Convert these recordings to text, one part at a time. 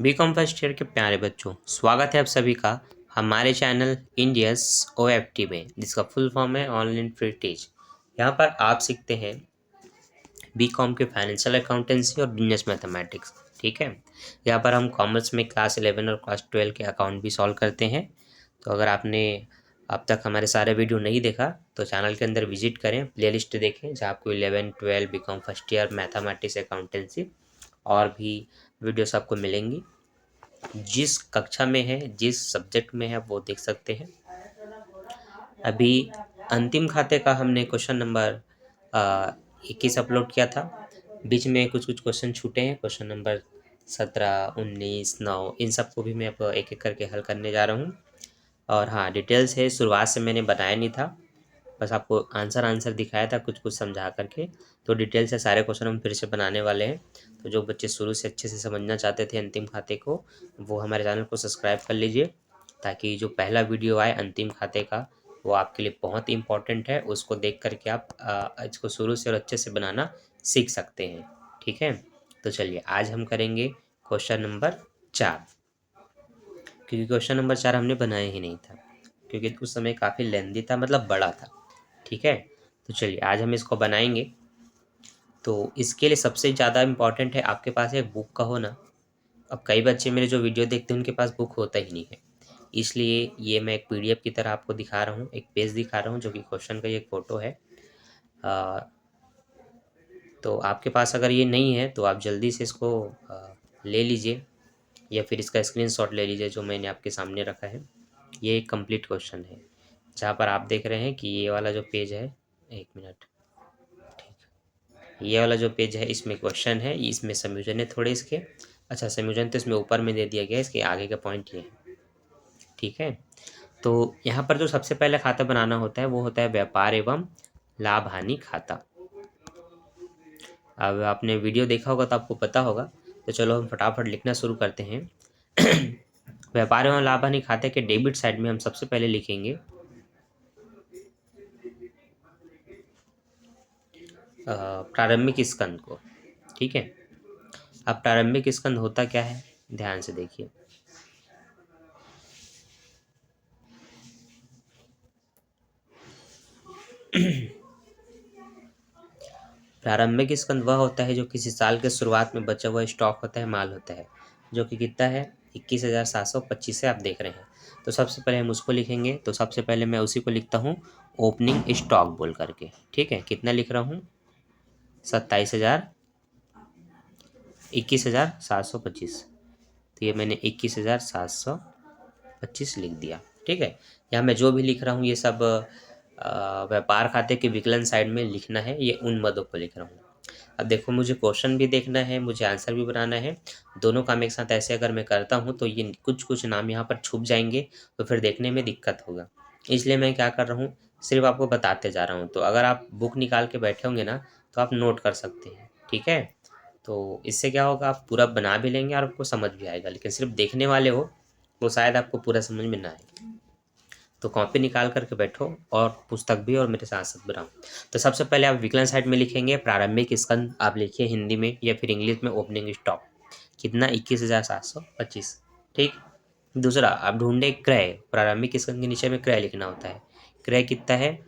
BCom first year के प्यारे बच्चों, स्वागत है आप सभी का हमारे चैनल इंडियस OFT में, जिसका फुल फॉर्म है ऑनलाइन फ्री टीच। यहाँ पर आप सीखते हैं बीकॉम के फाइनेंशियल अकाउंटेंसी और बिजनेस मैथमेटिक्स। ठीक है, यहाँ पर हम कॉमर्स में क्लास 11 और क्लास 12 के अकाउंट भी सॉल्व करते हैं। तो अगर आपने अब तक हमारे सारे वीडियो नहीं देखा तो चैनल के अंदर विजिट करें, प्लेलिस्ट देखें जहाँ आपको 11, 12 BCom first year mathematics accountancy और भी वीडियोस आपको मिलेंगी। जिस कक्षा में है, जिस सब्जेक्ट में है, वो देख सकते हैं। अभी अंतिम खाते का हमने क्वेश्चन नंबर 21 अपलोड किया था। बीच में कुछ क्वेश्चन छूटे हैं, क्वेश्चन नंबर 17, 19, 9, इन सबको भी मैं अब एक एक करके हल करने जा रहा हूँ। और हाँ, डिटेल्स है, शुरुआत से मैंने बनाया नहीं था, बस आपको आंसर दिखाया था कुछ समझा करके। तो डिटेल से सारे क्वेश्चन हम फिर से बनाने वाले हैं। तो जो बच्चे शुरू से अच्छे से समझना चाहते थे अंतिम खाते को, वो हमारे चैनल को सब्सक्राइब कर लीजिए, ताकि जो पहला वीडियो आए अंतिम खाते का वो आपके लिए बहुत इंपॉर्टेंट है। उसको देख करके आप इसको शुरू से और अच्छे से बनाना सीख सकते हैं। ठीक है, तो चलिए आज हम करेंगे क्वेश्चन नंबर 4, क्योंकि क्वेश्चन नंबर 4 हमने बनाया ही नहीं था, क्योंकि उस समय काफ़ी लेंदी था, मतलब बड़ा था। ठीक है, तो चलिए आज हम इसको बनाएंगे। तो इसके लिए सबसे ज़्यादा इम्पॉर्टेंट है आपके पास एक बुक का होना। अब कई बच्चे मेरे जो वीडियो देखते हैं उनके पास बुक होता ही नहीं है, इसलिए ये मैं एक PDF की तरह आपको दिखा रहा हूँ, एक पेज दिखा रहा हूँ जो कि क्वेश्चन का एक फ़ोटो है। तो आपके पास अगर ये नहीं है तो आप जल्दी से इसको ले लीजिए, या फिर इसका स्क्रीनशॉट ले लीजिए जो मैंने आपके सामने रखा है। ये एक कंप्लीट क्वेश्चन है, जहाँ पर आप देख रहे हैं कि ये वाला जो पेज है, एक मिनट, ये वाला जो पेज है इसमें क्वेश्चन है, इसमें संयोजन है थोड़े इसके। अच्छा, संयोजन तो इसमें ऊपर में दे दिया गया है, इसके आगे का पॉइंट ये है। ठीक है, तो यहाँ पर जो सबसे पहले खाता बनाना होता है वो होता है व्यापार एवं लाभ हानि खाता। अब आपने वीडियो देखा होगा तो आपको पता होगा, तो चलो हम फटाफट लिखना शुरू करते हैं। व्यापार एवं लाभ हानि खाते के डेबिट साइड में हम सबसे पहले लिखेंगे प्रारंभिक स्कंद को। ठीक है, अब प्रारंभिक स्कंद होता क्या है, ध्यान से देखिए। प्रारंभिक स्कंद वह होता है जो किसी साल के शुरुआत में बचा हुआ स्टॉक होता है, माल होता है, जो कि कितना है 21,725 से आप देख रहे हैं। तो सबसे पहले हम उसको लिखेंगे। तो सबसे पहले मैं उसी को लिखता हूँ ओपनिंग स्टॉक बोल करके। ठीक है, कितना लिख रहा हूँ, 21,725। तो ये मैंने 21,725 लिख दिया। ठीक है, यहाँ मैं जो भी लिख रहा हूँ ये सब व्यापार खाते के विकलन साइड में लिखना है, ये उन मदों को लिख रहा हूँ। अब देखो, मुझे क्वेश्चन भी देखना है, मुझे आंसर भी बनाना है, दोनों काम एक साथ ऐसे अगर मैं करता हूँ तो ये कुछ नाम यहाँ पर छुप जाएंगे, तो फिर देखने में दिक्कत होगा। इसलिए मैं क्या कर रहा हूँ, सिर्फ आपको बताते जा रहा हूँ। तो अगर आप बुक निकाल के बैठे होंगे ना तो आप नोट कर सकते हैं। ठीक है, तो इससे क्या होगा, आप पूरा बना भी लेंगे और आपको समझ भी आएगा। लेकिन सिर्फ देखने वाले हो वो शायद आपको पूरा समझ में ना आए। तो कॉपी निकाल करके बैठो और पुस्तक भी और मेरे साथ साथ बनाओ। तो सबसे पहले आप विकलन साइड में लिखेंगे प्रारंभिक स्कंद, आप लिखिए हिंदी में या फिर इंग्लिश में ओपनिंग स्टॉक, कितना 21,725। ठीक, दूसरा आप ढूंढे क्रय, प्रारंभिक स्कंद के नीचे में क्रय लिखना होता है। क्रय कितना है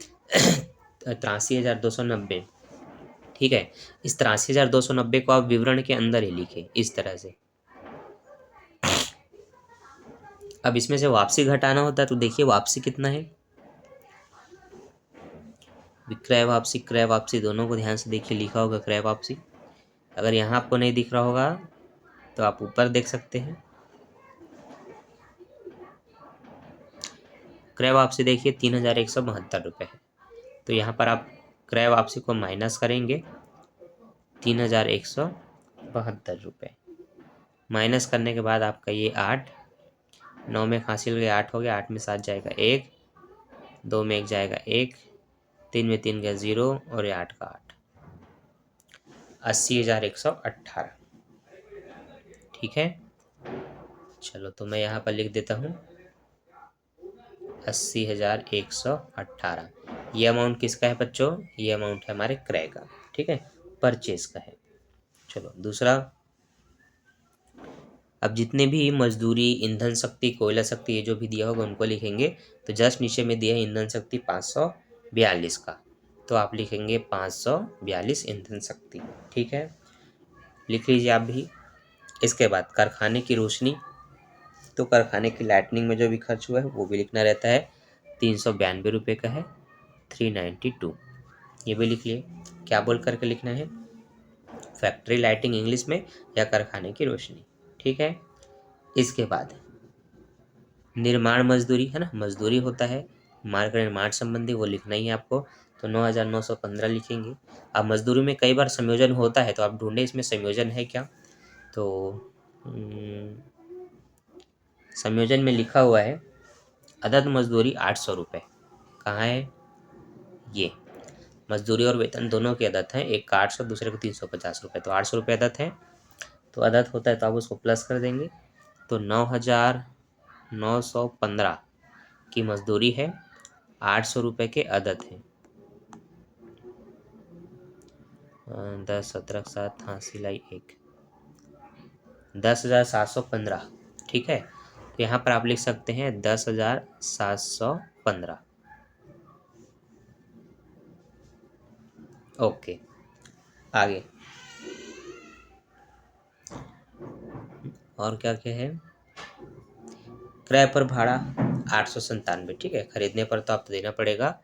83,290। ठीक है, इस 83,290 को आप विवरण के अंदर ही लिखे इस तरह से। अब इसमें से वापसी घटाना होता है, तो देखिए वापसी कितना है, विक्रय वापसी क्रय वापसी दोनों को ध्यान से देखिए, लिखा होगा क्रय वापसी। अगर यहाँ आपको नहीं दिख रहा होगा तो आप ऊपर देख सकते हैं। क्रय वापसी देखिए 3,172 रुपये है। तो यहाँ पर आप क्रय वापसी को माइनस करेंगे, 3,172 रुपये माइनस करने के बाद आपका ये 8, 9 में हासिल गए 8 हो गया, 8 में 7 जाएगा 1, 2 में 1 जाएगा 1, 3 में 3 गया 0 और ये 8 का 8, 80,118। ठीक है, चलो तो मैं यहाँ पर लिख देता हूँ 80,118। ये अमाउंट किसका है बच्चों, ये अमाउंट है हमारे क्रय का। ठीक है, परचेज का है। चलो दूसरा, अब जितने भी मजदूरी, ईंधन शक्ति, कोयला शक्ति ये जो भी दिया होगा उनको लिखेंगे। तो जस्ट नीचे में दिया है ईंधन शक्ति 542 का, तो आप लिखेंगे 542 ईंधन शक्ति। ठीक है, लिख लीजिए आप भी। इसके बाद कारखाने की रोशनी, तो कारखाने की लाइटनिंग में जो भी खर्च हुआ है वो भी लिखना रहता है। 392 रुपये का है, 392, ये भी लिख लिए। क्या बोल करके लिखना है? फैक्ट्री लाइटिंग इंग्लिश में, या कारखाने की रोशनी। ठीक है, इसके बाद निर्माण मजदूरी है ना, मजदूरी होता है मार्ग निर्माण संबंधी, वो लिखना ही है आपको। तो 9,915 लिखेंगे। अब मजदूरी में कई बार संयोजन होता है, तो आप ढूंढे इसमें संयोजन है क्या। तो संयोजन में लिखा हुआ है अदद मजदूरी 800 रुपये। कहाँ है ये? मजदूरी और वेतन दोनों के अदद हैं, एक का 800, दूसरे को 350 रुपये, तो 800 रुपये अदद है। तो अदद होता है तो आप उसको प्लस कर देंगे। तो 9,915 की मजदूरी है, 800 रुपये के अदद हैं। 10, 17, 7, हाँ सिलाई 1, 10,715। ठीक है, तो यहाँ पर आप लिख सकते हैं 10,715। ओके, आगे और क्या क्या है? क्रय पर भाड़ा 897। ठीक है, खरीदने पर तो आपको देना पड़ेगा,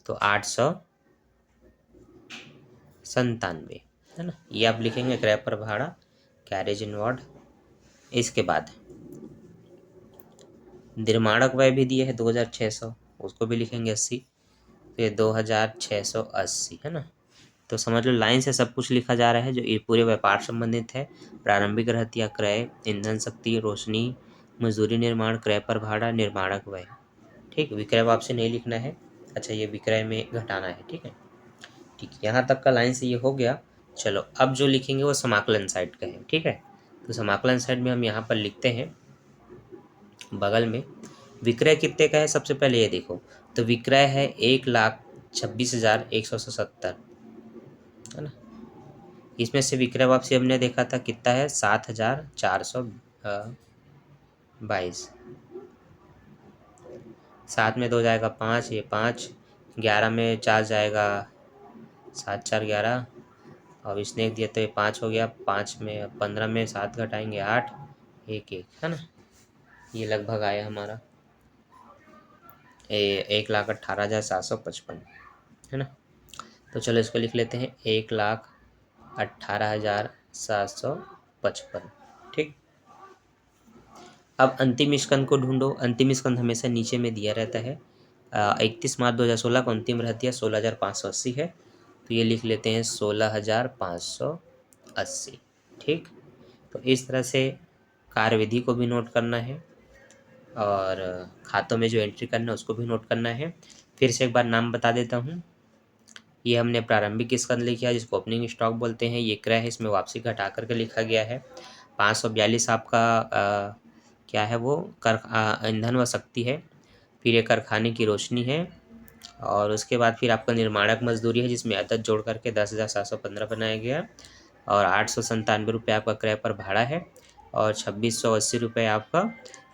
तो 897 है ना, ये आप लिखेंगे क्रय पर भाड़ा, कैरेज इनवर्ड। इसके बाद निर्माणक व्यय भी दिए है 2,600, उसको भी लिखेंगे 80, तो ये 2,680 है ना। तो समझ लो लाइन से सब कुछ लिखा जा रहा है जो ये पूरे व्यापार संबंधित है। प्रारंभिक रहतिया, क्रय, ईंधन शक्ति, रोशनी, मजदूरी, निर्माण, क्रय पर भाड़ा, निर्माणक व्यय। ठीक, विक्रय वापसी नहीं लिखना है। अच्छा, ये विक्रय में घटाना है। ठीक है, ठीक, यहाँ तक का लाइन से ये हो गया। चलो अब जो लिखेंगे वो समाकलन साइड का है। ठीक है, तो समाकलन साइड में हम यहाँ पर लिखते हैं बगल में विक्रय कितने का है। सबसे पहले ये देखो, तो विक्रय है 1,26,170 है ना। इसमें से विक्रय वापसी हमने देखा था कितना है, 7,422। 7 में 2 जाएगा 5, ये 5, 11 में 4 जाएगा, 7 4 11, और इसने एक दिया तो ये 5 हो गया, 5 में 15 में 7 घटाएंगे 8, 1 1 है ना। ये लगभग आया हमारा 1,18,755 है ना। तो चलो इसको लिख लेते हैं 1,18,755। ठीक, अब अंतिम स्कंद को ढूंढो। अंतिम स्कंद हमेशा नीचे में दिया रहता है। 31 मार्च 2016 को अंतिम रहतिया 16,580 है, तो ये लिख लेते हैं 16,580। ठीक, तो इस तरह से कार्यविधि को भी नोट करना है और खातों में जो एंट्री करना है उसको भी नोट करना है। फिर से एक बार नाम बता देता हूँ। ये हमने प्रारंभिक स्कंद लिखा है जिसको ओपनिंग स्टॉक बोलते हैं, ये क्रय है, इसमें वापसी घटा करके लिखा गया है। 542 आपका क्या है वो कर ईंधन व शक्ति है। फिर ये कारखाने की रोशनी है, और उसके बाद फिर आपका निर्माणक मजदूरी है जिसमें अदद जोड़ करके 10,715 बनाया गया, और 897 रुपये आपका क्रय पर भाड़ा है, और 2,680 रुपये आपका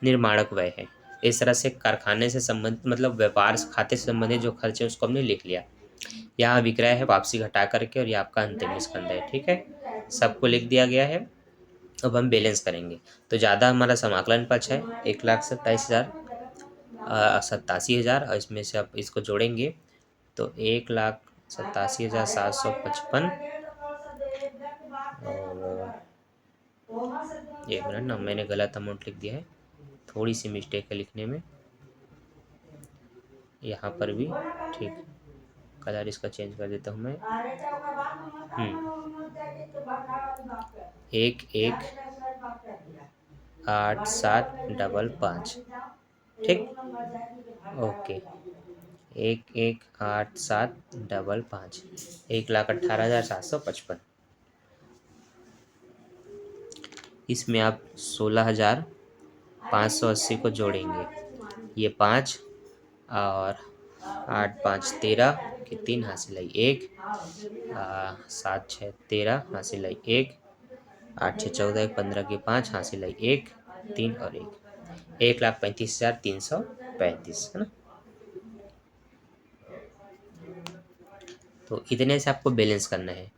निर्माणक व्यय है। इस तरह से कारखाने से संबंधित मतलब व्यापार खाते से संबंधित जो खर्च है उसको हमने लिख लिया। यहाँ विक्रय है वापसी घटा करके, और ये आपका अंतिम स्कंद है। ठीक है, सबको लिख दिया गया है। अब हम बैलेंस करेंगे, तो ज़्यादा हमारा समाकलन पक्ष है 1,27,087, और इसमें से आप इसको जोड़ेंगे तो 1,87,755। और एक मिनट ना, मैंने गलत अमाउंट लिख दिया है, थोड़ी सी मिस्टेक है लिखने में यहाँ पर भी। ठीक, कलर इसका चेंज कर देता हूँ मैं। 1,1,8,755। ठीक, ओके, 1,1,8,755, 1,18,755। इसमें आप 16,580 को जोड़ेंगे, ये 5 और 8 5 13 के 3 हासिल आई 1, 7 6 13 हासिल आई 1, 8 6 14, एक 15 की 5, हासिल आई 1 3 और 1,35,335 है ना। तो इतने से आपको बैलेंस करना है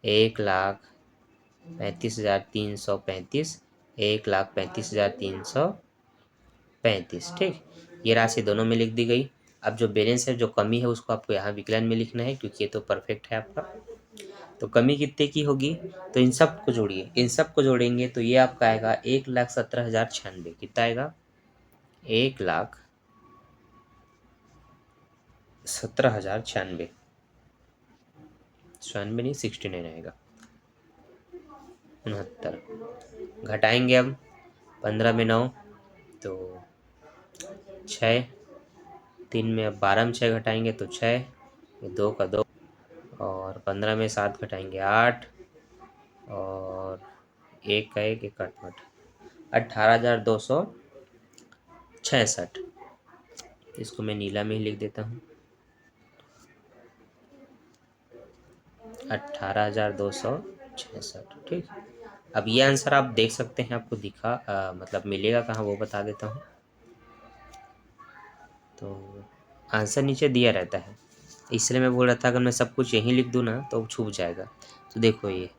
1,35,335, 1,35,335, ठीक। ये राशि दोनों में लिख दी गई। अब जो बैलेंस है, जो कमी है, उसको आपको यहाँ विकलन में लिखना है, क्योंकि ये तो परफेक्ट है आपका। तो कमी कितने की होगी, तो इन सब को जोड़िए, इन सब को जोड़ेंगे तो ये आपका आएगा 1,17,096। कितना आएगा, 1,17,096, 96 नहीं 69 आएगा, 69। घटाएंगे अब 15 में 9 तो 6, 3 में अब 12 में 6 घटाएंगे तो 6, ये 2 का 2, और 15 में 7 घटाएंगे 8, और 1 का 1, 1 का 8, 18,266। इसको मैं नीला में ही लिख देता हूँ, 18,266, ठीक। अब ये आंसर आप देख सकते हैं, आपको दिखा मतलब मिलेगा कहाँ वो बता देता हूँ। तो आंसर नीचे दिया रहता है, इसलिए मैं बोल रहा था अगर मैं सब कुछ यहीं लिख दूँ ना तो छूट जाएगा। तो देखो ये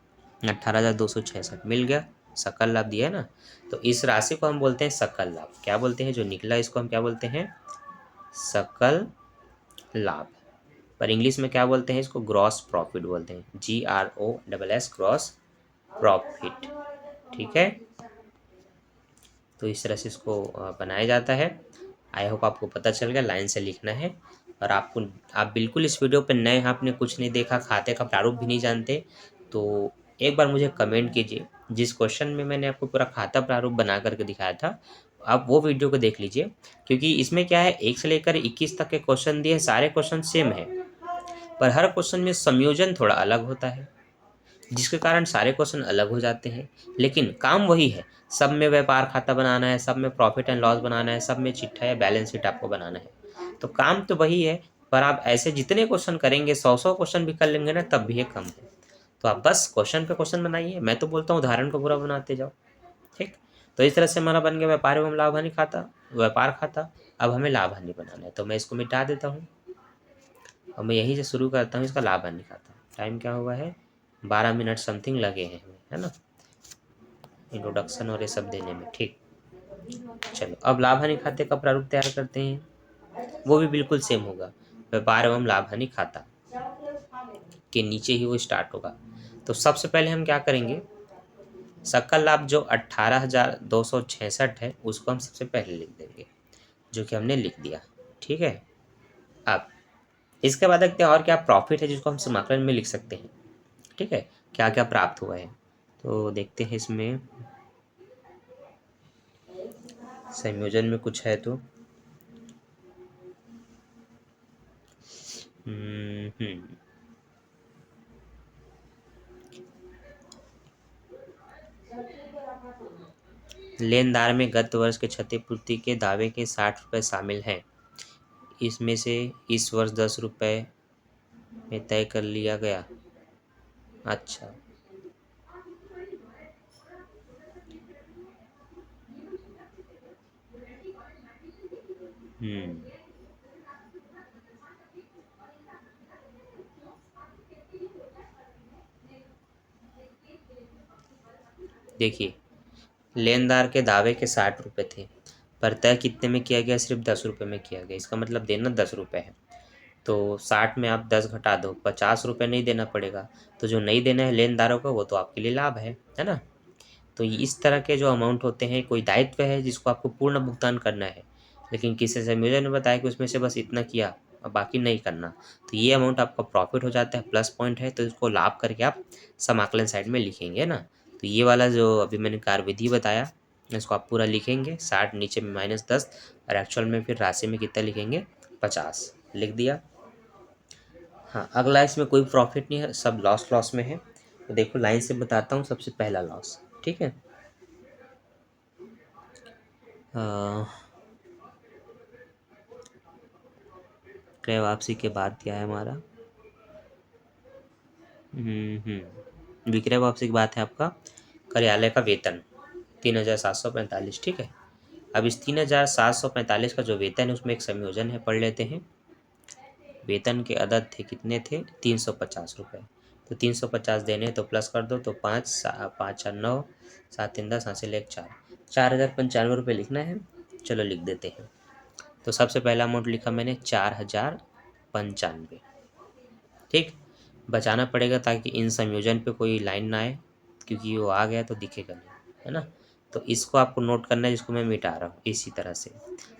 18,266 मिल गया, सकल लाभ दिया है ना। तो इस राशि को हम बोलते हैं सकल लाभ। क्या बोलते हैं, जो निकला इसको हम क्या बोलते हैं, सकल लाभ। पर इंग्लिश में क्या बोलते हैं इसको, ग्रॉस प्रॉफिट बोलते हैं, GROSS, ग्रॉस प्रॉफिट, ठीक है। तो इस तरह से इसको बनाया जाता है। आई होप आपको पता चल गया, लाइन से लिखना है। और आपको, आप बिल्कुल इस वीडियो पे नए हैं, आपने कुछ नहीं देखा, खाते का प्रारूप भी नहीं जानते, तो एक बार मुझे कमेंट कीजिए। जिस क्वेश्चन में मैंने आपको पूरा खाता प्रारूप बना करके दिखाया था, आप वो वीडियो को देख लीजिए, क्योंकि इसमें क्या है, 1 से लेकर 21 तक के क्वेश्चन दिए, सारे क्वेश्चन सेम है, पर हर क्वेश्चन में संयोजन थोड़ा अलग होता है, जिसके कारण सारे क्वेश्चन अलग हो जाते हैं, लेकिन काम वही है। सब में व्यापार खाता बनाना है, सब में प्रॉफिट एंड लॉस बनाना है, सब में चिट्ठा या बैलेंस शीट आपको बनाना है। तो काम तो वही है, पर आप ऐसे जितने क्वेश्चन करेंगे, 100 क्वेश्चन भी कर लेंगे ना, तब भी ये कम है। तो आप बस क्वेश्चन पे क्वेश्चन बनाइए, मैं तो बोलता हूँ उदाहरण को पूरा बनाते जाओ, ठीक। तो इस तरह से हमारा बन गया व्यापार एवं लाभ हानि खाता, व्यापार खाता। अब हमें लाभ हानि बनाना है, तो मैं इसको मिटा देता हूँ और मैं यहीं से शुरू करता हूँ इसका लाभ हानि खाता। टाइम क्या हुआ है, 12 मिनट समथिंग लगे हैं हमें, है ना, इंट्रोडक्शन और ये सब देने में, ठीक। चलो अब लाभ हानि खाते का प्रारूप तैयार करते हैं, वो भी बिल्कुल सेम होगा, व्यापार एवं लाभ हानि खाता के नीचे ही वो स्टार्ट होगा। तो सबसे पहले हम क्या करेंगे, सकल लाभ जो 18,266 है, उसको हम सबसे पहले लिख देंगे, जो कि हमने लिख दिया, ठीक है। अब इसके बाद देखते हैं और क्या प्रॉफिट है, जिसको हम समाकलन में लिख सकते हैं, ठीक है, क्या क्या प्राप्त हुआ है। तो देखते हैं इसमें संयोजन में कुछ है तो लेनदार में गत वर्ष के क्षतिपूर्ति के दावे के 60 रुपये शामिल हैं। इसमें से इस वर्ष 10 रुपये में तय कर लिया गया। अच्छा, देखिए, लेनदार के दावे के 60 रुपये थे, पर तय कितने में किया गया, सिर्फ 10 रुपये में किया गया। इसका मतलब देना 10 रुपये है, तो 60 में आप 10 घटा दो, 50 रुपये नहीं देना पड़ेगा। तो जो नहीं देना है लेनदारों को, वो तो आपके लिए लाभ है ना। तो इस तरह के जो अमाउंट होते हैं, कोई दायित्व है जिसको आपको पूर्ण भुगतान करना है, लेकिन किसी संयोजन ने बताया कि उसमें से बस इतना किया और बाकी नहीं करना, तो ये अमाउंट आपका प्रॉफिट हो जाता है, प्लस पॉइंट है, तो इसको लाभ करके आप समाकलन साइड में लिखेंगे ना। तो ये वाला जो अभी मैंने कार्यविधि बताया, इसको आप पूरा लिखेंगे, 60 नीचे में -10, और एक्चुअल में फिर राशि में कितना लिखेंगे, 50 लिख दिया। हाँ, अगला इसमें कोई प्रॉफिट नहीं है, सब लॉस लॉस में है। तो देखो लाइन से बताता हूँ, सबसे पहला लॉस, ठीक है। क्रय वापसी के बाद क्या है हमारा, विक्रय वापसी की बात है आपका कार्यालय का वेतन 3,745, ठीक है। अब इस 3,745 का जो वेतन है उसमें एक संयोजन है, पढ़ लेते हैं। वेतन के अदद थे, कितने थे? 350 रुपये। तो 350 देने तो प्लस कर दो, तो 5 5 4 9, 7 3 10, 5 से 4, 4,095 रुपये लिखना है। चलो लिख देते हैं। तो सबसे पहला अमाउंट लिखा मैंने 4,095, ठीक। बचाना पड़ेगा ताकि इन संयोजन पे कोई लाइन ना आए, क्योंकि वो आ गया तो दिखेगा नहीं, है ना। तो इसको आपको नोट करना है, जिसको मैं मिटा रहा हूँ। इसी तरह से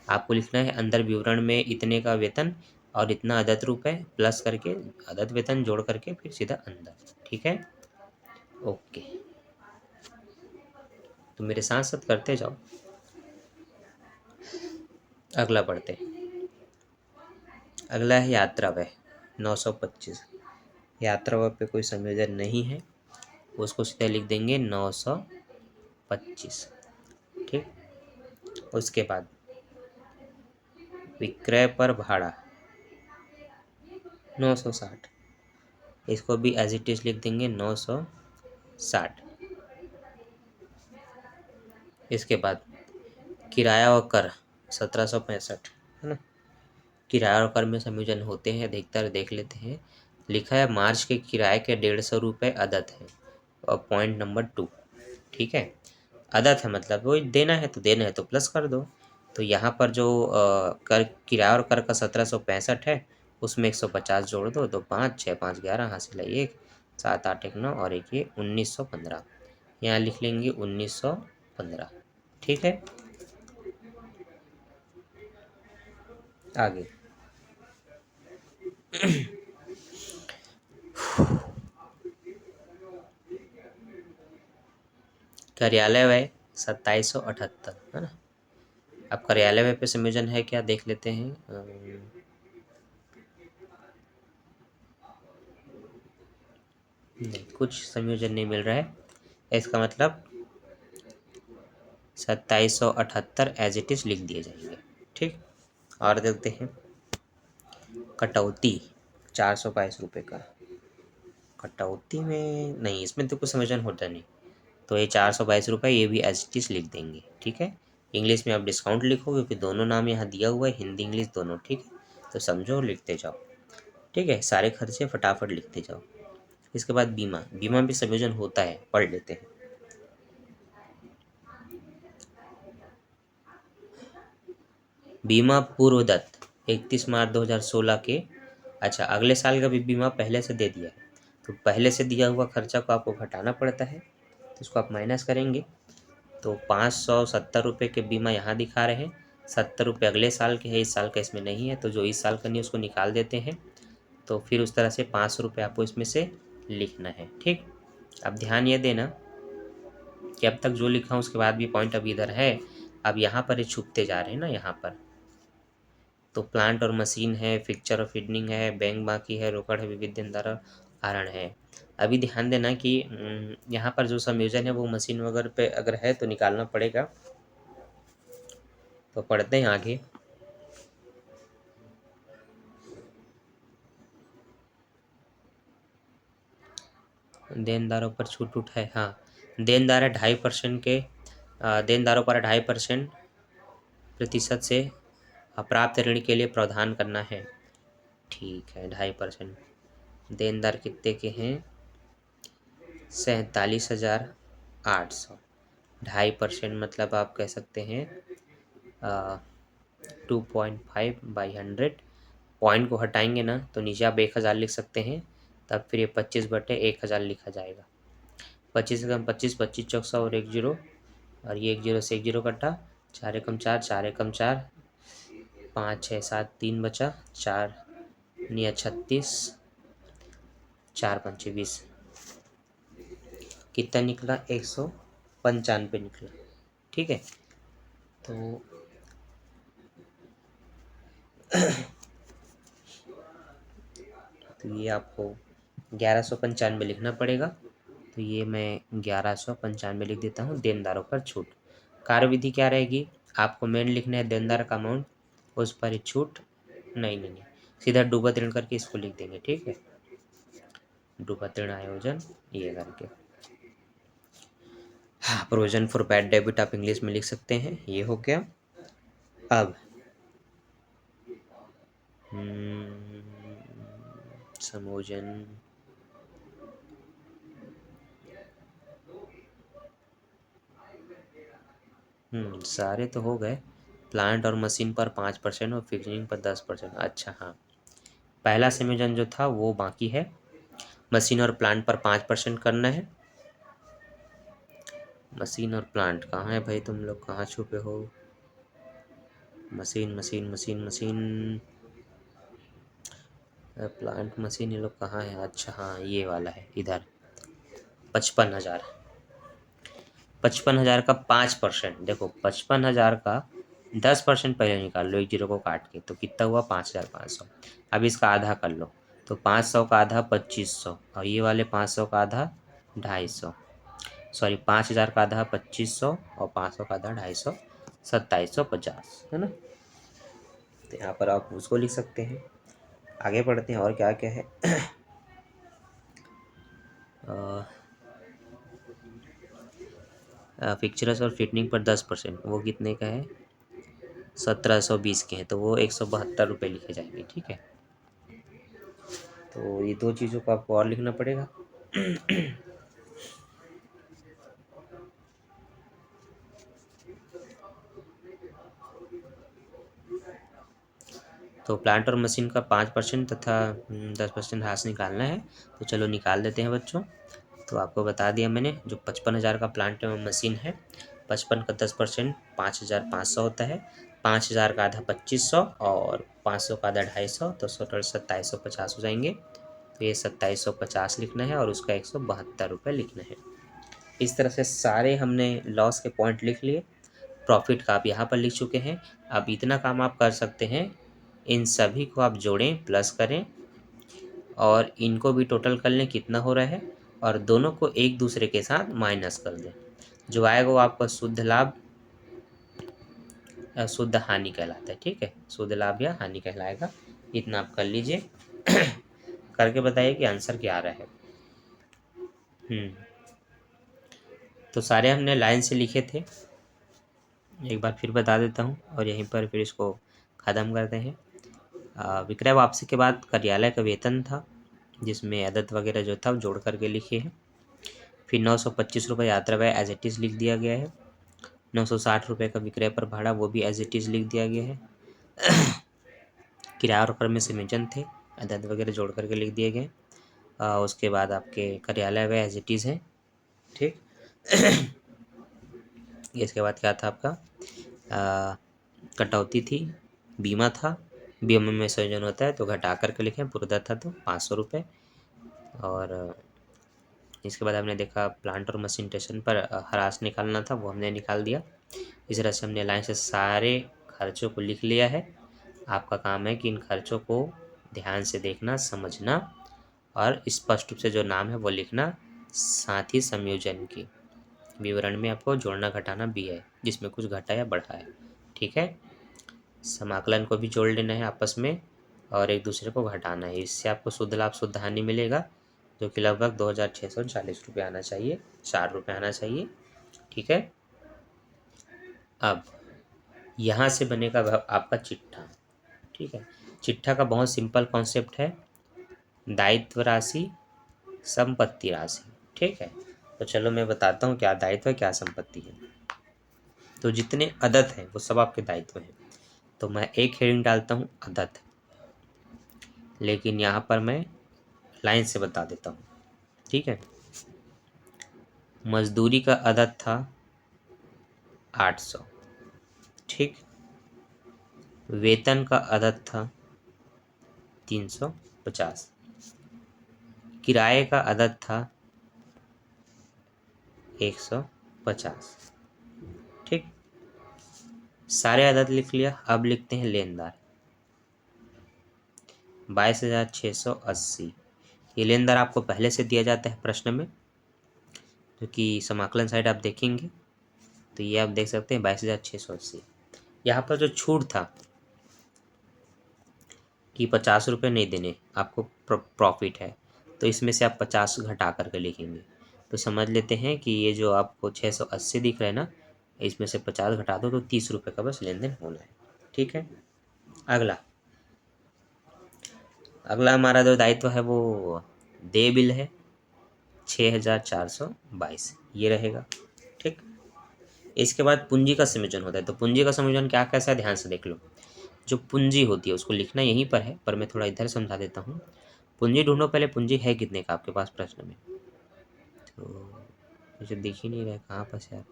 आपको लिखना है अंदर विवरण में इतने का वेतन और इतना अदद रुपए प्लस करके अदद वेतन जोड़ करके फिर सीधा अंदर, ठीक है। ओके, तो मेरे साथ साथ करते जाओ। अगला पढ़ते हैं। अगला है यात्रा व्यय 925। यात्रा व्यय पे कोई संयोजन नहीं है, उसको सीधा लिख देंगे 925, ठीक। उसके बाद विक्रय पर भाड़ा 960, इसको भी एज इट इज लिख देंगे 960। इसके बाद किराया और कर 1765, है ना। किराया और कर में संयोजन होते हैं अधिकतर, देख लेते हैं। लिखा है मार्च के किराए के 150 रुपये अदद है, और पॉइंट नंबर 2, ठीक है। अदद है मतलब वो देना है तो देना है तो प्लस कर दो। तो यहाँ पर जो कर किराया और कर का 1765 है, उसमें 150 जोड़ दो, तो 5 6 5 11 हासिल है 1, 7 8 1 9 और एक ये 1915। यहाँ लिख लेंगे 1915, ठीक है। आगे कार्यालय व्यय 2778, है ना। अब कार्यालय व्यय पे संयोजन है क्या, देख लेते हैं। नहीं, कुछ संयोजन नहीं मिल रहा है। इसका मतलब 2778 एज इट इज लिख दिए जाएंगे, ठीक। और देखते हैं कटौती 422 रुपये का। कटौती में नहीं, इसमें तो कुछ संयोजन होता नहीं, तो ये 422 रुपये ये भी एज इट इज लिख देंगे, ठीक है। इंग्लिश में आप डिस्काउंट लिखो, क्योंकि दोनों नाम यहाँ दिया हुआ है, हिंदी इंग्लिश दोनों, ठीक है। तो समझो और लिखते जाओ, ठीक है। सारे खर्चे फटाफट लिखते जाओ। इसके बाद बीमा, बीमा भी संयोजन होता है, पढ़ लेते हैं। बीमा पूर्वदत्त 31 मार्च 2016 के, अच्छा अगले साल का भी बीमा पहले से दे दिया है, तो पहले से दिया हुआ खर्चा को आपको घटाना पड़ता है, तो इसको आप माइनस करेंगे। तो 570 रुपये के बीमा यहाँ दिखा रहे हैं, 70 रुपये अगले साल के हैं, इस साल का इसमें नहीं है, तो जो इस साल का नहीं है उसको निकाल देते हैं। तो फिर उस तरह से 500 रुपये आपको इसमें से लिखना है, ठीक। अब ध्यान ये देना कि अब तक जो लिखा हूँ उसके बाद भी पॉइंट अब इधर है, अब यहाँ पर ये छुपते जा रहे हैं ना यहाँ पर। तो प्लांट और मशीन है, फिक्चर और फिटनिंग है, बैंक बाकी है, रोकड़ है, विविध देनदार और कारण है। अभी ध्यान देना कि यहाँ पर जो संयोजन है वो मशीन वगैरह पे अगर है तो निकालना पड़ेगा। तो पढ़ते हैं आगे। देनदारों पर छूट उठ है, हाँ। देनदार है 2.5% के, देनदारों पर 2.5% प्रतिशत से अप्राप्त ऋण के लिए प्रावधान करना है, ठीक है। 2.5%। देनदार कितने के हैं? 47,800। 2.5% मतलब आप कह सकते हैं 2.5/100। पॉइंट को हटाएंगे ना तो नीचे आप 1,000 लिख सकते हैं, तब फिर ये 25/1000 लिखा जाएगा। 25 से कम 25, 25 चौक 100 और 1 जीरो, और ये 1 जीरो से 1 जीरो कटा, 4 एकम 4, 4 एकम 4, 5 6 7 3 बचा, 4 निया 36, 4 पंचे 20, कितना निकला? 195 निकला, ठीक है। तो ये आपको 1195 लिखना पड़ेगा। तो ये मैं 1195 लिख देता हूँ। देनदारों पर छूट, कार्यविधि क्या रहेगी? आपको मेन लिखना है देनदार का अमाउंट, उस पर ही छूट नहीं, सीधा डूबत ऋण करके इसको लिख देंगे, ठीक है। डूबत ऋण आयोजन ये करके। हाँ, प्रोविजन फॉर बैड डेबिट आप इंग्लिश में लिख सकते हैं, ये हो गया। अब समोजन सारे तो हो गए। प्लांट और मशीन पर 5% और फिक्सिंग पर 10%। अच्छा हाँ, पहला संयोजन जो था वो बाकी है। मशीन और प्लांट पर 5% करना है। मशीन और प्लांट कहाँ है भाई, तुम लोग कहाँ छुपे हो? Machine machine machine machine, plant machine, ये लोग कहाँ है? अच्छा हाँ, ये वाला है इधर। 55,000। 55,000 का 5%, देखो 55,000 का 10% पहले निकाल लो, एक जीरो को काट के, तो कितना हुआ? 5,500। अब इसका आधा कर लो, तो 500 का आधा 2,500, और ये वाले 500 का आधा 250। सॉरी, 5,000 का आधा 2,500 और 500 का आधा 250, 2,750 है ना। तो यहाँ पर आप उसको लिख सकते हैं। आगे बढ़ते हैं, और क्या क्या है। फिक्चर्स और फिटनिंग पर 10%, वो कितने का है? 1,720 के हैं, तो वो 172 रुपये लिखे जाएंगे, ठीक है। तो ये दो चीज़ों को आपको और लिखना पड़ेगा। तो प्लांट और मशीन का 5% तथा 10% हाथ निकालना है। तो चलो निकाल देते हैं बच्चों। तो आपको बता दिया मैंने, जो 55,000 का प्लांट और मशीन है, 55 का 10% 5,500 होता है। 5,000 का आधा 2,500 और 500 का आधा 250, तो टोटल 2,750 हो जाएंगे। तो ये 2,750 लिखना है और उसका 172 रुपये लिखना है। इस तरह से सारे हमने लॉस के पॉइंट लिख लिए। प्रॉफिट का आप यहाँ पर लिख चुके हैं। अब इतना काम आप कर सकते हैं, इन सभी को आप जोड़ें, प्लस करें और इनको भी टोटल कर लें कितना हो रहा है, और दोनों को एक दूसरे के साथ माइनस कर दें। जो आएगा वो आपका शुद्ध लाभ या शुद्ध हानि कहलाता है, ठीक है। शुद्ध लाभ या हानि कहलाएगा। इतना आप कर लीजिए। करके बताइए कि आंसर क्या आ रहा है। तो सारे हमने लाइन से लिखे थे, एक बार फिर बता देता हूँ और यहीं पर फिर इसको ख़त्म करते हैं। विक्रय वापसी के बाद कार्यालय का वेतन था, जिसमें अदद वगैरह जो था वो जोड़ करके लिखे हैं। फिर 925 रुपये यात्रा व्यय एज इट इज़ लिख दिया गया है। 960 रुपये का विक्रय पर भाड़ा, वो भी एज इट इज़ लिख दिया गया है। किराया और कर में संयोजन थे, अदद वगैरह जोड़ करके लिख दिए गए। उसके बाद आपके कार्यालय व्यय एज इट इज़ है, ठीक। इसके बाद क्या था आपका? कटौती थी, बीमा था, बीमा में संयोजन होता है तो घटा करके लिखें, पूर्वता था तो 500 रुपये। और इसके बाद हमने देखा प्लांट और मशीन स्टेशन पर ह्रास निकालना था, वो हमने निकाल दिया। इस तरह से हमने लाइन से सारे खर्चों को लिख लिया है। आपका काम है कि इन खर्चों को ध्यान से देखना, समझना और स्पष्ट रूप से जो नाम है वो लिखना। साथ ही संयोजन की विवरण में आपको जोड़ना घटाना भी है, जिसमें कुछ घटा या बढ़ा है, ठीक है। समाकलन को भी जोड़ लेना है आपस में और एक दूसरे को घटाना है। इससे आपको शुद्ध लाभ शुद्ध हानि मिलेगा, जो कि लगभग 2,640 आना चाहिए, 4 रुपये आना चाहिए, ठीक है। अब यहाँ से बनेगा आपका चिट्ठा, ठीक है। चिट्ठा का बहुत सिंपल कॉन्सेप्ट है, दायित्व राशि संपत्ति राशि, ठीक है। तो चलो मैं बताता हूँ क्या दायित्व है क्या संपत्ति है। तो जितने अदद हैं वो सब आपके दायित्व हैं। तो मैं एक हेडिंग डालता हूँ अदद, लेकिन यहाँ पर मैं लाइन से बता देता हूँ, ठीक है। मजदूरी का अदद था 800, ठीक। वेतन का अदद था 350। किराए का अदद था 150, ठीक। सारे अदद लिख लिया। अब लिखते हैं लेनदार, 22,680। ये लेनदार आपको पहले से दिया जाता है प्रश्न में, क्योंकि समाकलन साइड आप देखेंगे तो ये आप देख सकते हैं 22,680। यहाँ पर जो छूट था कि 50 रुपये नहीं देने, आपको प्रॉफिट है, तो इसमें से आप 50 घटा करके लिखेंगे। तो समझ लेते हैं कि ये जो आपको 680 दिख रहा है ना, इसमें से 50 घटा दो तो 30 रुपये का बस लेन देन होना है। ठीक है। अगला अगला हमारा जो दायित्व है वो देय बिल है 6422, ये रहेगा। ठीक। इसके बाद पूंजी का संयोजन होता है। तो पूंजी का संयोजन क्या कैसा है, ध्यान से देख लो। जो पूंजी होती है उसको लिखना यहीं पर है, पर मैं थोड़ा इधर समझा देता हूँ। पूंजी ढूंढो पहले, पूंजी है कितने का आपके पास प्रश्न में। तो मुझे दिख ही नहीं रहा है कहाँ पर यार।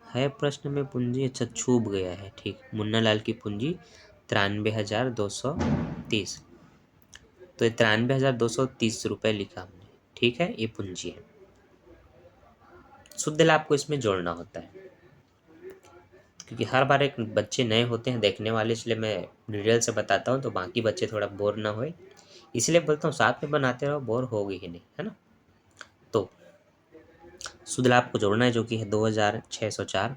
है प्रश्न में पूंजी, अच्छा छूट गया है। ठीक, मुन्ना लाल की पूंजी 93,230। तो 93,230 रुपये लिखा हमने। ठीक है, ये पूंजी है। शुद्ध लाभ को इसमें जोड़ना होता है, क्योंकि हर बार एक बच्चे नए होते हैं देखने वाले, इसलिए मैं डिटेल से बताता हूँ तो बाकी बच्चे थोड़ा बोर ना होए, इसलिए बोलता हूँ साथ में बनाते रहो, बोर होगे ही नहीं, है ना। तो शुद्ध लाभ को जोड़ना है जो कि है 2,604।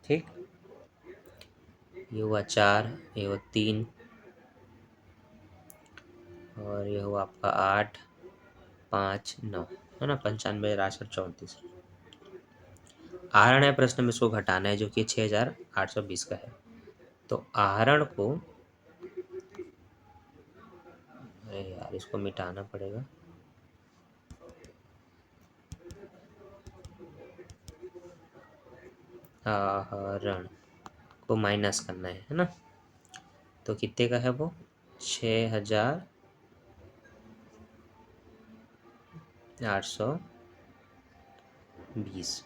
ठीक, ये हुआ 4, ये हुआ 3, और ये हुआ आपका 8, 5, 9, है ना, 95,834। आहरण है प्रश्न में, इसको घटाना है जो कि 6,820 का है। तो आहरण को, अरे यार इसको मिटाना पड़ेगा। आहरण को माइनस करना है ना। तो कितने का है वो, 6,820।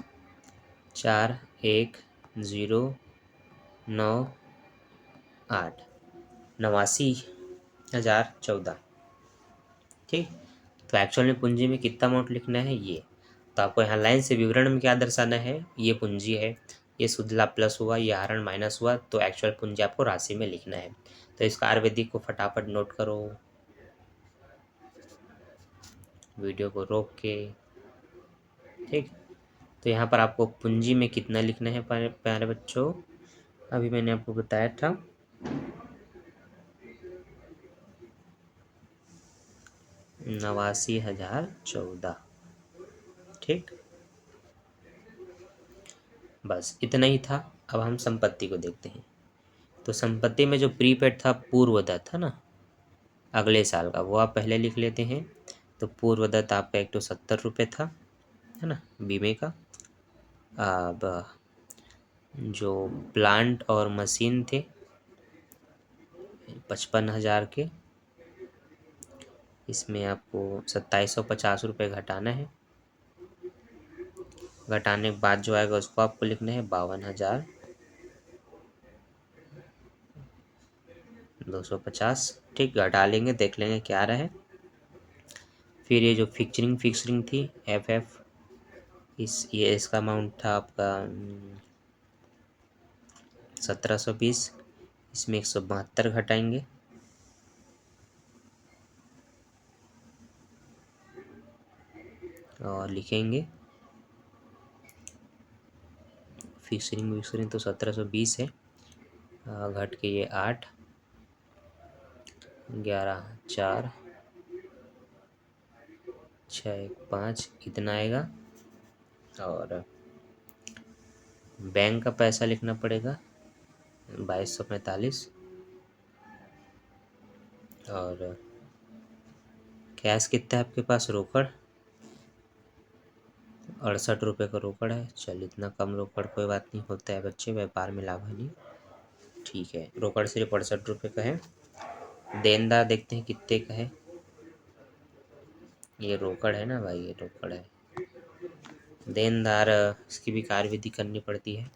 4109,8, 89,014। ठीक। तो एक्चुअल में पूंजी में कितना अमाउंट लिखना है ये, तो आपको यहाँ लाइन से विवरण में क्या दर्शाना है, ये पूंजी है, ये शुद्ध लाभ प्लस हुआ, ये आहरण माइनस हुआ, तो एक्चुअल पूंजी आपको राशि में लिखना है। तो इस कार्यविधि को फटाफट नोट करो, वीडियो को रोक के। ठीक। तो यहाँ पर आपको पूंजी में कितना लिखना है प्यारे प्यारे बच्चों, अभी मैंने आपको बताया था 89,014। ठीक, बस इतना ही था। अब हम संपत्ति को देखते हैं। तो संपत्ति में जो प्रीपेड था पूर्वदत्त, है ना, अगले साल का, वो आप पहले लिख लेते हैं। तो पूर्वदत्त आपका 170 रुपये था, है ना, बीमे का। अब जो प्लांट और मशीन थे 55,000 के, इसमें आपको 2,750 रुपये घटाना है। घटाने के बाद जो आएगा उसको आपको लिखना है 52,250। ठीक, घटा लेंगे, देख लेंगे क्या रहा है। फिर ये जो फिक्सरिंग थी FF, ये इसका अमाउंट था आपका 1,720। इसमें 172 घटाएंगे, और लिखेंगे फिक्सरिंग तो 1,720 है, घट के ये 8, 11, 4, 6, 1, 5 इतना आएगा। और बैंक का पैसा लिखना पड़ेगा 2,245। और कैश कितना है आपके पास, रोकड़ 68 रुपये का रोकड़ है। चल इतना कम रोकड़ कोई बात नहीं, होता है बच्चे, व्यापार में लाभ हानि। ठीक है, रोकड़ सिर्फ 68 रुपये का है। देनदार देखते हैं कितने का है। ये रोकड़ है ना भाई, ये रोकड़ है। देनदार, इसकी भी कार्यविधि करनी पड़ती है।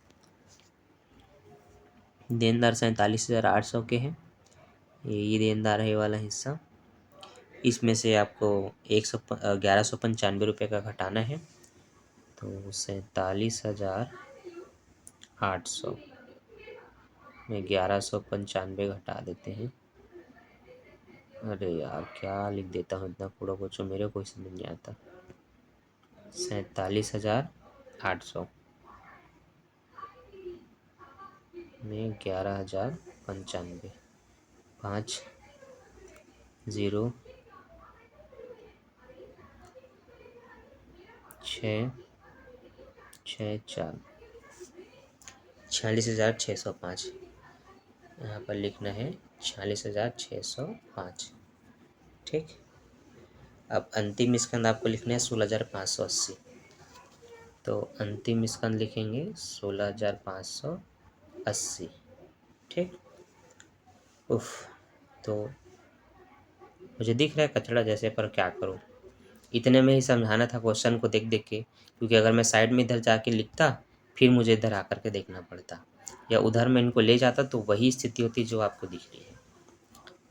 देनदार 47,800 के हैं, ये देनदार है, ये वाला हिस्सा। इसमें से आपको 1,1195 रुपये का घटाना है। तो 47,800 में 1,195 घटा देते हैं। अरे यार क्या लिख देता हूँ, इतना कूड़ा कोचो मेरे को समझ नहीं आता। 47,800 800 में 11,095, 5 0 6 6 4, 46,605। यहाँ पर लिखना है 46,605। ठीक। अब अंतिम स्कंद आपको लिखना है 16,580। तो अंतिम स्कंद लिखेंगे 16,580। ठीक। उफ। तो मुझे दिख रहा है कचड़ा जैसे, पर क्या करूँ, इतने में ही समझाना था क्वेश्चन को देख देख के, क्योंकि अगर मैं साइड में इधर जाके लिखता फिर मुझे इधर आकर के देखना पड़ता, या उधर मैं इनको ले जाता तो वही स्थिति होती जो आपको दिख रही है।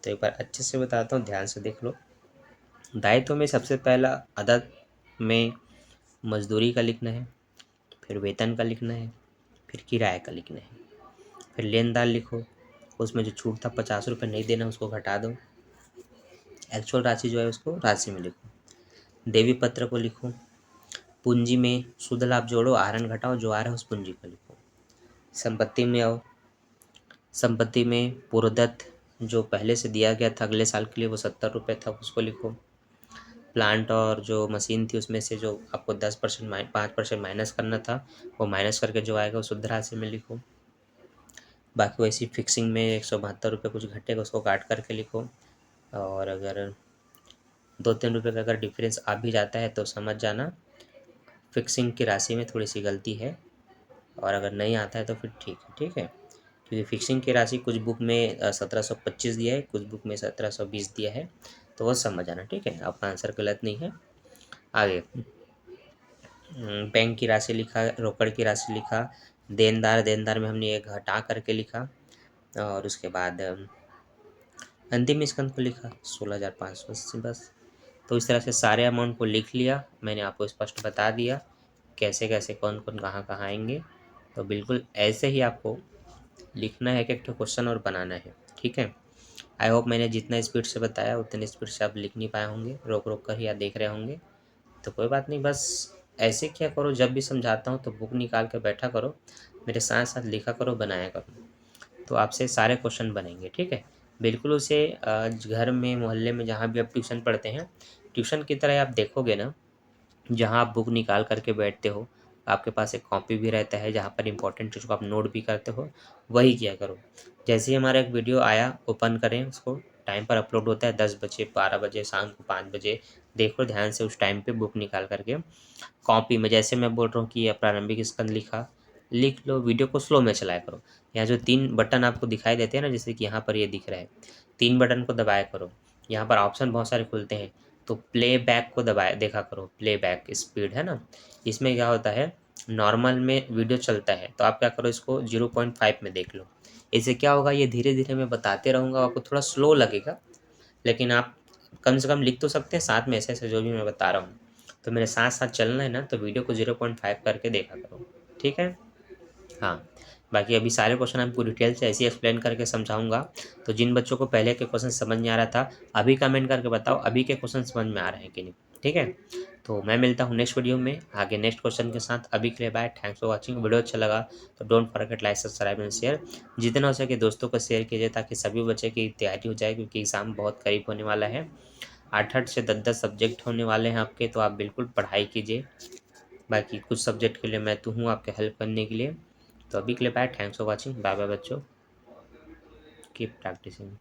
तो एक बार अच्छे से बताता हूँ, ध्यान से देख लो। दायित्व में सबसे पहला अदद में मजदूरी का लिखना है, फिर वेतन का लिखना है, फिर किराए का लिखना है, फिर लेनदार लिखो, उसमें जो छूट था 50 रुपये नहीं देना उसको घटा दो, एक्चुअल राशि जो है उसको राशि में लिखो, देवी पत्र को लिखो, पूंजी में शुद्ध लाभ जोड़ो, आहरण घटाओ, जो आ रहा है उस पूंजी को लिखो। संपत्ति में आओ, संपत्ति में पूर्वदत्त जो पहले से दिया गया था अगले साल के लिए वो 70 रुपये था उसको लिखो, प्लांट और जो मशीन थी उसमें से जो आपको 10% 5% माइनस करना था वो माइनस करके जो आएगा वो शुद्ध राशि में लिखो। बाकी वैसी फिक्सिंग में 172 रुपये कुछ घटेगा उसको काट करके लिखो। और अगर 2-3 रुपये का अगर डिफरेंस आ भी जाता है तो समझ जाना फिक्सिंग की राशि में थोड़ी सी गलती है, और अगर नहीं आता है तो फिर ठीक है। ठीक है, क्योंकि फिक्सिंग की राशि कुछ बुक में 1725 दिया है, कुछ बुक में 1720 दिया है, तो वो समझ आना। ठीक है, आपका आंसर गलत नहीं है। आगे बैंक की राशि लिखा, रोकड़ की राशि लिखा, देनदार, देनदार में हमने एक घटा करके लिखा, और उसके बाद अंतिम स्कंद को लिखा 16,580 बस। तो इस तरह से सारे अमाउंट को लिख लिया, मैंने आपको स्पष्ट बता दिया कैसे कैसे कौन कौन कहाँ कहाँ आएंगे। तो बिल्कुल ऐसे ही आपको लिखना है, एक क्वेश्चन और बनाना है। ठीक है, आई होप मैंने जितना स्पीड से बताया उतनी स्पीड से आप लिख नहीं पाए होंगे, रोक रोक कर ही आप देख रहे होंगे। तो कोई बात नहीं, बस ऐसे क्या करो, जब भी समझाता हूँ तो बुक निकाल कर बैठा करो, मेरे साथ साथ लिखा करो, बनाया करो, तो आपसे सारे क्वेश्चन बनेंगे। ठीक है, बिल्कुल उसे घर में मोहल्ले में जहाँ भी आप ट्यूशन पढ़ते हैं ट्यूशन की तरह आप देखोगे ना, जहाँ आप बुक निकाल करके बैठते हो, आपके पास एक कॉपी भी रहता है जहाँ पर इंपॉर्टेंट चीज़ को आप नोट भी करते हो, वही किया करो। जैसे ही हमारा एक वीडियो आया ओपन करें उसको, टाइम पर अपलोड होता है 10 बजे, 12 बजे, शाम को 5 बजे, देखो ध्यान से उस टाइम पे बुक निकाल करके कॉपी में, जैसे मैं बोल रहा हूँ कि ये प्रारंभिक स्कंद लिखा, लिख लो, वीडियो को स्लो में चलाया करो। यहाँ जो 3 बटन आपको दिखाई देते हैं ना, जैसे कि यहाँ पर ये दिख रहा है, 3 बटन को दबाया करो, यहाँ पर ऑप्शन बहुत सारे खुलते हैं, तो प्ले बैक को दबाए देखा करो, प्ले बैक स्पीड है ना, इसमें क्या होता है नॉर्मल में वीडियो चलता है तो आप क्या करो इसको 0.5 में देख लो। इससे क्या होगा, ये धीरे धीरे मैं बताते रहूँगा, आपको थोड़ा स्लो लगेगा, लेकिन आप कम से कम लिख तो सकते हैं साथ में, ऐसे ऐसे जो भी मैं बता रहा हूँ। तो मेरे साथ साथ चलना है ना, तो वीडियो को 0.5 करके देखा करो। ठीक है, हाँ। बाकी अभी सारे क्वेश्चन आपको डिटेल से ऐसे ही एक्सप्लेन करके समझाऊंगा। तो जिन बच्चों को पहले के क्वेश्चन समझ नहीं आ रहा था, अभी कमेंट करके बताओ अभी के क्वेश्चन समझ में आ रहे हैं कि नहीं। ठीक है, तो मैं मिलता हूँ नेक्स्ट वीडियो में आगे नेक्स्ट क्वेश्चन के साथ। अभी के लिए bye, thanks for watching. Video अच्छा लगा तो don't forget like, subscribe and share. जितना हो सके दोस्तों को शेयर कीजिए ताकि सभी बच्चे की तैयारी हो जाए, क्योंकि एग्ज़ाम बहुत करीब होने वाला है। 8-8 से 10-10 सब्जेक्ट होने वाले हैं आपके, तो आप बिल्कुल पढ़ाई कीजिए। बाकी कुछ सब्जेक्ट के लिए मैं तो हूँ आपके हेल्प करने के लिए। तो अभी के लिए bye, thanks for watching, bye bye बच्चों, कीप प्रैक्टिसिंग।